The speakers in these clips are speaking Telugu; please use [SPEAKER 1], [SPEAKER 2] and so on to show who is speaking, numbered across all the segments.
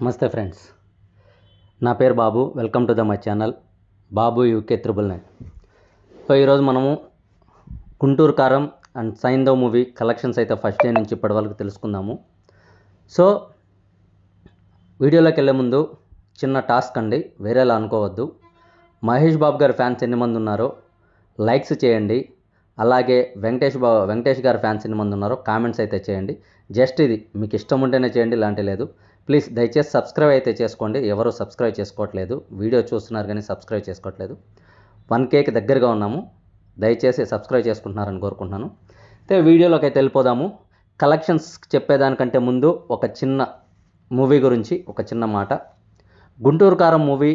[SPEAKER 1] నమస్తే ఫ్రెండ్స్, నా పేరు Babu. Welcome to my channel Babu UK 999. So ఈరోజు మనము Guntur Kaaram and Saindhav movie collections అయితే ఫస్ట్ డే నుంచి ఇప్పటి వరకు తెలుసుకుందాము. సో వీడియోలోకి వెళ్ళే ముందు చిన్న టాస్క్ అండి, వేరేలా అనుకోవద్దు. మహేష్ బాబు గారి ఫ్యాన్స్ ఎన్ని మంది ఉన్నారో లైక్స్ చేయండి. అలాగే వెంకటేష్ గారి ఫ్యాన్స్ ఎన్ని మంది ఉన్నారో కామెంట్స్ అయితే చేయండి. జస్ట్ ఇది మీకు ఇష్టం ఉంటేనే చేయండి, ఇలాంటి లేదు. ప్లీజ్ దయచేసి సబ్స్క్రైబ్ అయితే చేసుకోండి. ఎవరు సబ్స్క్రైబ్ చేసుకోవట్లేదు, వీడియో చూస్తున్నారు కానీ సబ్స్క్రైబ్ చేసుకోవట్లేదు. 1Kకి దగ్గరగా ఉన్నాము, దయచేసి సబ్స్క్రైబ్ చేసుకుంటున్నారని కోరుకుంటున్నాను. అయితే వీడియోలోకి అయితే వెళ్ళిపోదాము. కలెక్షన్స్ చెప్పేదానికంటే ముందు ఒక చిన్న మూవీ గురించి ఒక చిన్న మాట. గుంటూరు కారం మూవీ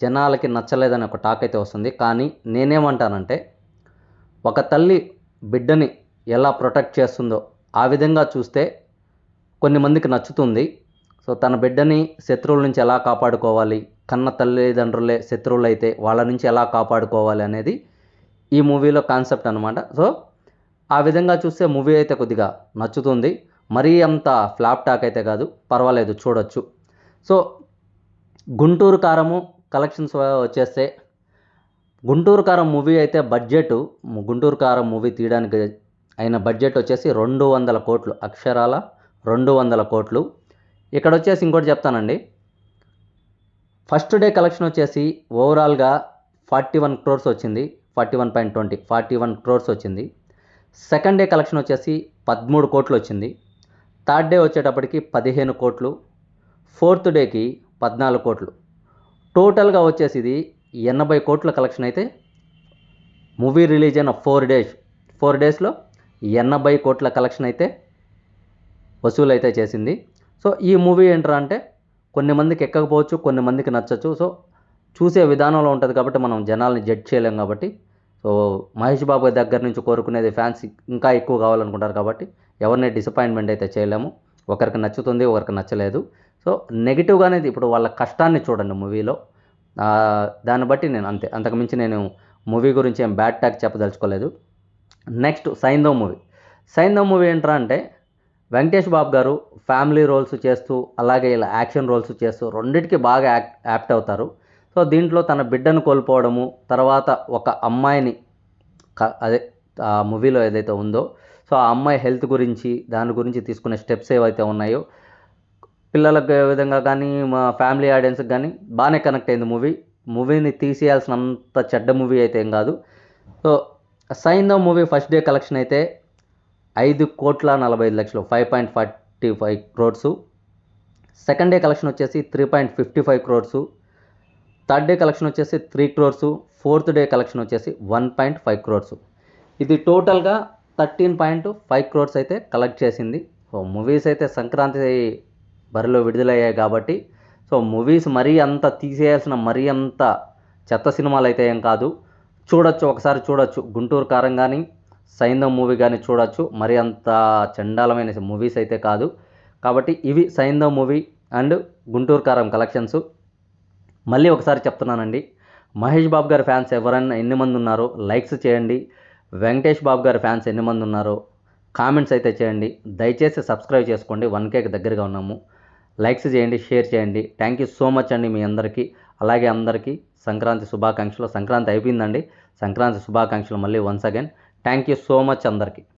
[SPEAKER 1] జనాలకి నచ్చలేదని ఒక టాక్ అయితే వస్తుంది. కానీ నేనేమంటానంటే, ఒక తల్లి బిడ్డని ఎలా ప్రొటెక్ట్ చేస్తుందో ఆ విధంగా చూస్తే కొన్ని మందికి నచ్చుతుంది. సో తన బిడ్డని శత్రువుల నుంచి ఎలా కాపాడుకోవాలి, కన్న తల్లిదండ్రులే శత్రువులు అయితే వాళ్ళ నుంచి ఎలా కాపాడుకోవాలి అనేది ఈ మూవీలో కాన్సెప్ట్ అనమాట. సో ఆ విధంగా చూస్తే మూవీ అయితే కొద్దిగా నచ్చుతుంది. మరీ అంత ఫ్లాప్ టాక్ అయితే కాదు, పర్వాలేదు, చూడొచ్చు. సో గుంటూరు కారము కలెక్షన్స్ వచ్చేస్తే, గుంటూరు కారం మూవీ అయితే గుంటూరు కారం మూవీ తీయడానికి అయిన బడ్జెట్ వచ్చేసి 200 కోట్లు, అక్షరాల 200 కోట్లు. ఇక్కడ వచ్చేసి ఇంకోటి చెప్తానండి, ఫస్ట్ డే కలెక్షన్ వచ్చేసి ఓవరాల్గా 41 crores వచ్చింది, 41 crores వచ్చింది. సెకండ్ డే కలెక్షన్ వచ్చేసి 13 కోట్లు వచ్చింది. థర్డ్ డే వచ్చేటప్పటికి 15 కోట్లు, ఫోర్త్ డేకి 14 కోట్లు. టోటల్గా వచ్చేసి ఇది 80 కోట్ల కలెక్షన్ అయితే మూవీ రిలీజ్ అయిన 4 డేస్లో 80 కోట్ల కలెక్షన్ అయితే వసూలు అయితే చేసింది. సో ఈ మూవీ ఏంట్రా అంటే, కొన్ని మందికి ఎక్కకపోవచ్చు, కొన్ని మందికి నచ్చచ్చు. సో చూసే విధానంలో ఉంటుంది కాబట్టి మనం జనాల్ని జడ్జ్ చేయలేం. కాబట్టి సో మహేష్ బాబు దగ్గర నుంచి కోరుకునేది ఫ్యాన్స్ ఇంకా ఎక్కువ కావాలనుకుంటారు. కాబట్టి ఎవరిని డిసప్పాయింట్మెంట్ అయితే చేయలేము. ఒకరికి నచ్చుతుంది, ఒకరికి నచ్చలేదు. సో నెగిటివ్గానే ఇప్పుడు వాళ్ళ కష్టాన్ని చూడండి మూవీలో, దాన్ని బట్టి నేను అంతకుమించి నేను మూవీ గురించి ఏం బ్యాడ్ టాక్ చెప్పదలుచుకోలేదు. నెక్స్ట్ సైంధవ్ మూవీ ఏంట్రా అంటే, వెంకటేష్ బాబు గారు ఫ్యామిలీ రోల్స్ చేస్తూ అలాగే ఇలా యాక్షన్ రోల్స్ చేస్తూ రెండింటికి బాగా యాప్ట్ అవుతారు. సో దీంట్లో తన బిడ్డను కోల్పోవడము, తర్వాత ఒక అమ్మాయిని అదే ఆ మూవీలో ఏదైతే ఉందో, సో ఆ అమ్మాయి హెల్త్ గురించి, దాని గురించి తీసుకునే స్టెప్స్ ఏవైతే ఉన్నాయో పిల్లలకు విధంగా కానీ మా ఫ్యామిలీ ఆడియన్స్కి కానీ బాగానే కనెక్ట్ అయింది. మూవీని తీసేయాల్సినంత చెడ్డ మూవీ అయితే ఏం కాదు. So Saindhav movie first day collection అయితే 5,45,00,000, 5.45 crores. సెకండ్ డే కలెక్షన్ వచ్చేసి 3.55 crores. థర్డ్ డే కలెక్షన్ వచ్చేసి 3 crores. ఫోర్త్ డే కలెక్షన్ వచ్చేసి 1.5 crores. ఇది టోటల్గా 13.5 crores అయితే కలెక్ట్ చేసింది. సో మూవీస్ అయితే సంక్రాంతి బరిలో విడుదలయ్యాయి కాబట్టి, సో మూవీస్ మరీ అంత తీసేయాల్సిన మరీ అంత చెత్త సినిమాలు అయితే ఏం కాదు, చూడొచ్చు, ఒకసారి చూడొచ్చు. గుంటూరు కారం కానీ సైంధవ్ మూవీ కానీ చూడొచ్చు. మరి అంత చండాలమైన మూవీస్ అయితే కాదు. కాబట్టి ఇవి సైంధవ్ మూవీ అండ్ గుంటూరు కారం కలెక్షన్స్. మళ్ళీ ఒకసారి చెప్తున్నానండి, మహేష్ బాబు గారి ఫ్యాన్స్ ఎవరైనా ఎన్ని మంది ఉన్నారో లైక్స్ చేయండి. వెంకటేష్ బాబు గారి ఫ్యాన్స్ ఎన్ని మంది ఉన్నారో కామెంట్స్ అయితే చేయండి. దయచేసి సబ్స్క్రైబ్ చేసుకోండి, 1Kకి దగ్గరగా ఉన్నాము. లైక్స్ చేయండి, షేర్ చేయండి. థ్యాంక్ యూ సో మచ్ అండి మీ అందరికీ. అలాగే అందరికీ సంక్రాంతి శుభాకాంక్షలు. సంక్రాంతి అయిపోయిందండి, సంక్రాంతి శుభాకాంక్షలు మళ్ళీ once again. Thank you so much అందరికీ.